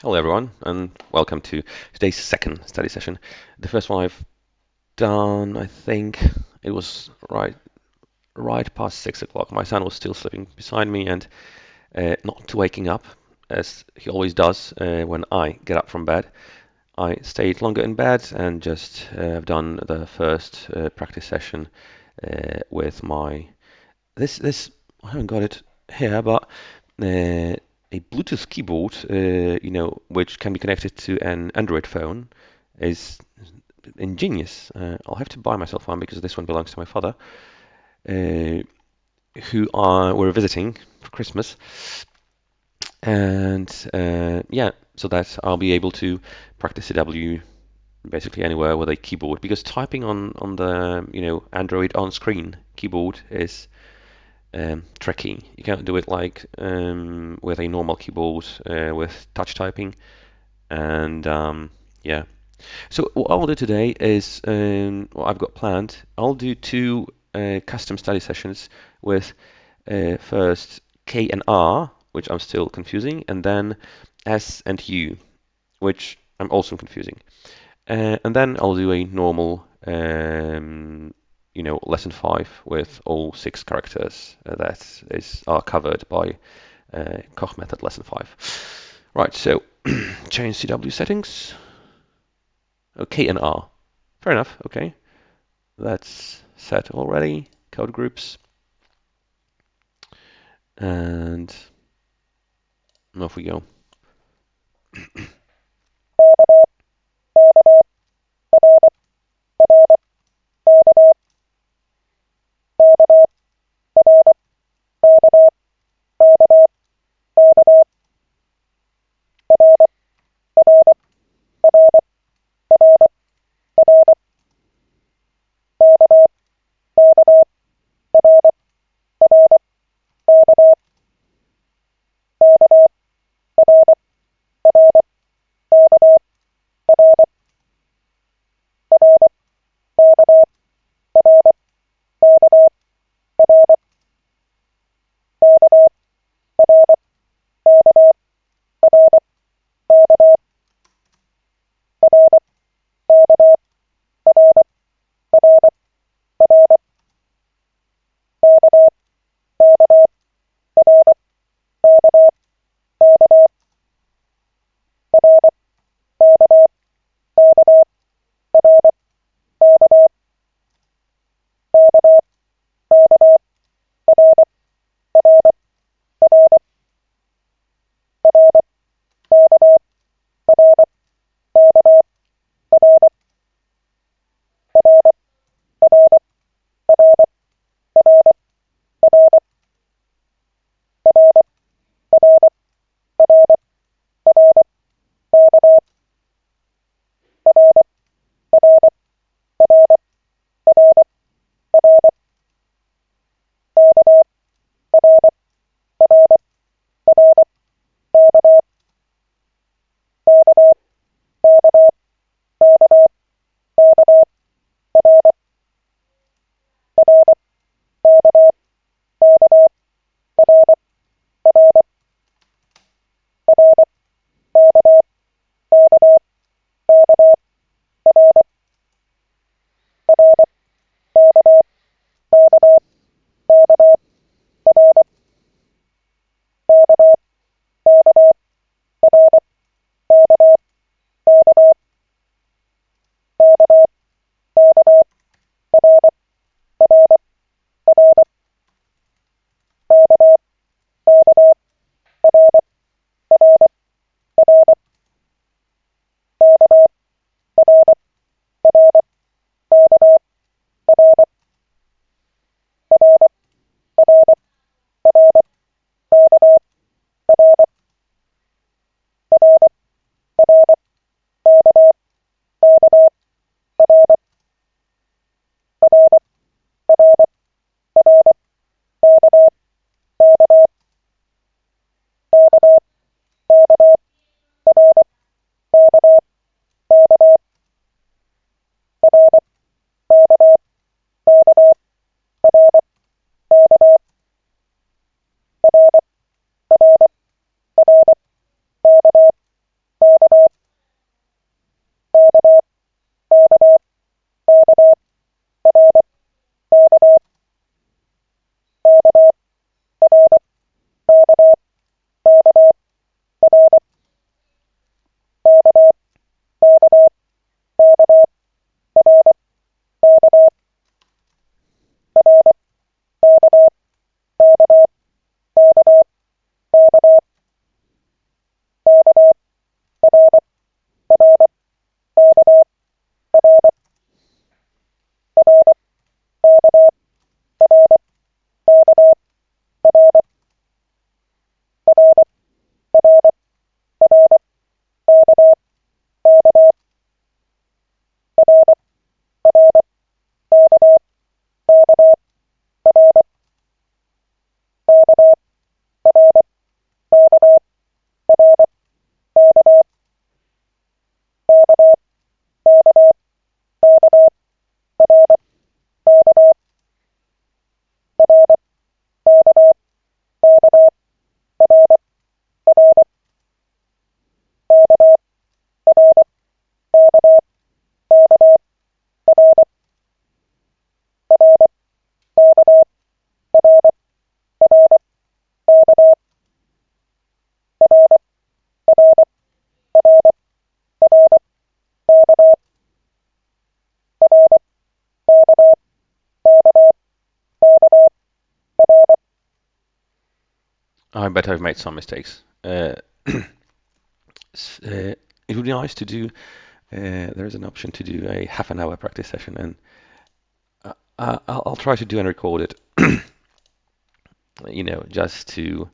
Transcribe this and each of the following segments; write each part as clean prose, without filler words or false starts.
Hello, everyone, and welcome to today's second study session. The first one I've done, I think it was right past 6 o'clock. My son was still sleeping beside me and not waking up as he always does when I get up from bed. I stayed longer in bed and just have done the first practice session with my this I haven't got it here, but a Bluetooth keyboard, which can be connected to an Android phone, is ingenious. I'll have to buy myself one because this one belongs to my father, uh, who we're visiting for Christmas, and yeah, so that I'll be able to practice CW basically anywhere with a keyboard because typing on the Android on-screen keyboard is tricky. You can't do it like with a normal keyboard with touch typing. And yeah. So what I'll do today is what I've got planned. I'll do two custom study sessions with first K and R, which I'm still confusing, and then S and U, which I'm also confusing. And then I'll do a normal, lesson five with all six characters that are covered by Koch Method lesson five. Right, so change CW settings. Okay, and R. Fair enough. Okay, that's set already. Code groups, and off we go. I bet I've made some mistakes. It would be nice to do. There's an option to do a half an hour practice session, and I'll try to do and record it. Just to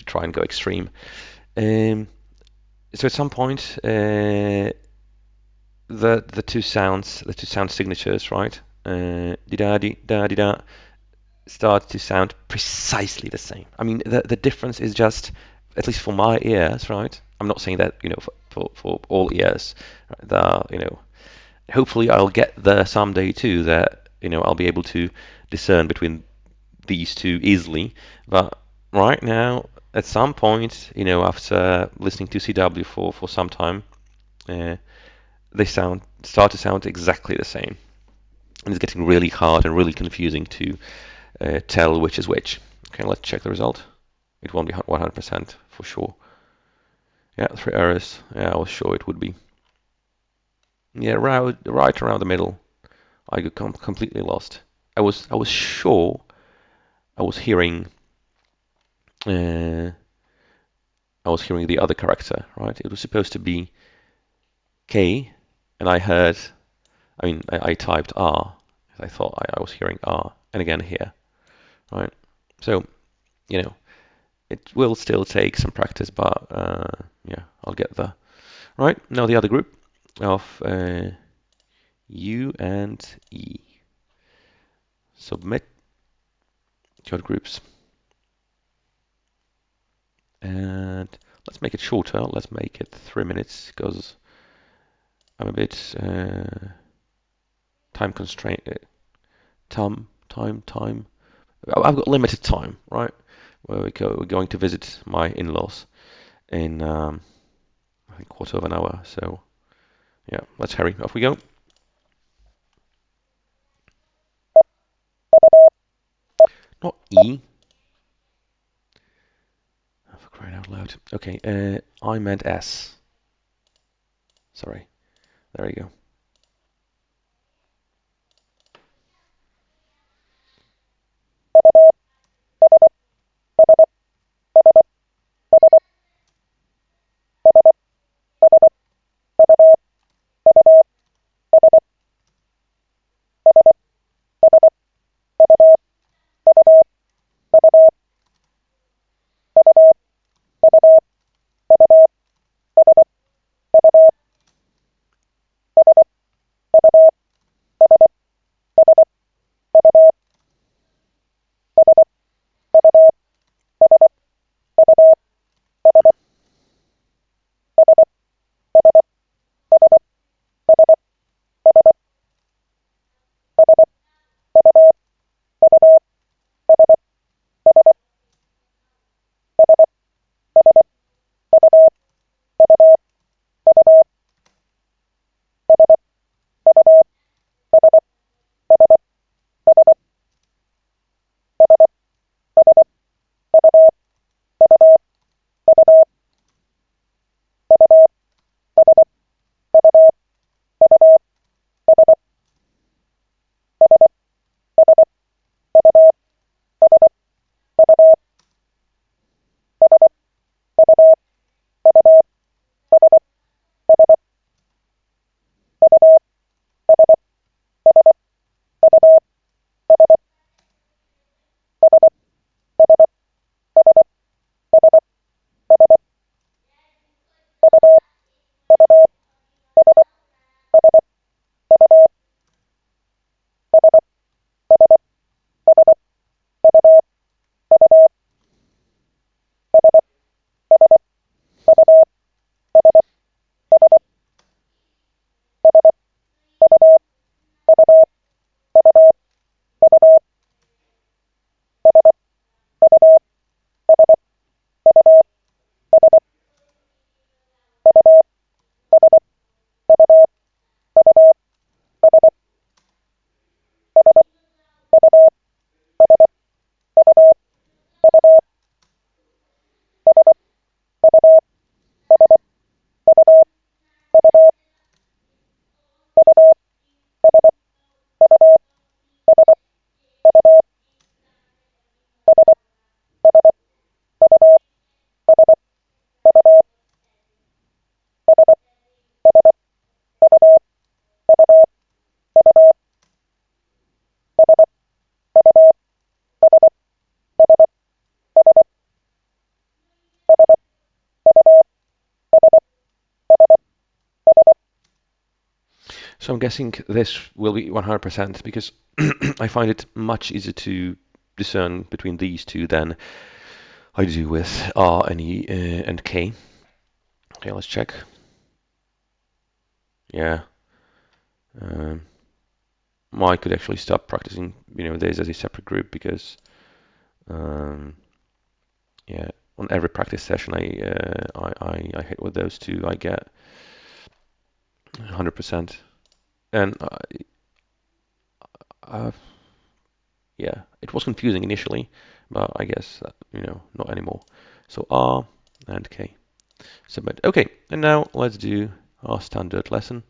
try and go extreme. Um, so at some point, the two sound signatures, right? Di da di da di da, start to sound precisely the same. I mean, the difference is just, at least for my ears, right? I'm not saying that, for all ears, right? Hopefully I'll get there someday too, that, I'll be able to discern between these two easily. But right now, at some point, after listening to CW for some time, uh, they start to sound exactly the same. And it's getting really hard and really confusing to tell which is which. Okay, let's check the result. It won't be 100% for sure. Yeah, 3 errors. Yeah, I was sure it would be. Yeah, right around the middle. I got completely lost. I was sure I was hearing uh, I was hearing the other character, right? It was supposed to be K, and I typed R. I thought I was hearing R, and again here, right? So, you know, it will still take some practice, but yeah, I'll get there. Right, now the other group of U and E. Submit your groups. And let's make it shorter. Let's make it 3 minutes because I'm a bit time constrained. Time. I've got limited time, right? We're going to visit my in-laws in I think quarter of an hour. So yeah, let's hurry. Off we go. Not E. Oh, for crying out loud. Okay, I meant S. Sorry. There you go. So I'm guessing this will be 100% because I find it much easier to discern between these two than I do with R and E and K. Okay, let's check. Yeah. Um, I could actually stop practicing, this as a separate group because, um, yeah, on every practice session I hit with those two, I get 100%. And yeah, it was confusing initially, but I guess not anymore. So R and K. Submit. Okay, and now let's do our standard lesson.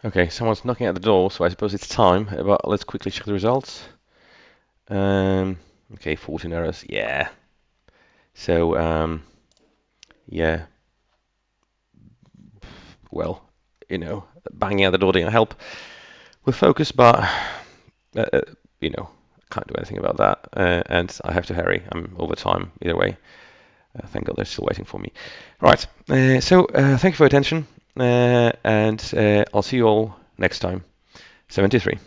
Okay, someone's knocking at the door, so I suppose it's time. But let's quickly check the results. Okay, 14 errors. Yeah. So, yeah. Well, banging at the door didn't help with focus, but uh, you know, can't do anything about that. And I have to hurry. I'm over time either way. Thank God they're still waiting for me. Right. So thank you for your attention, and I'll see you all next time. 73.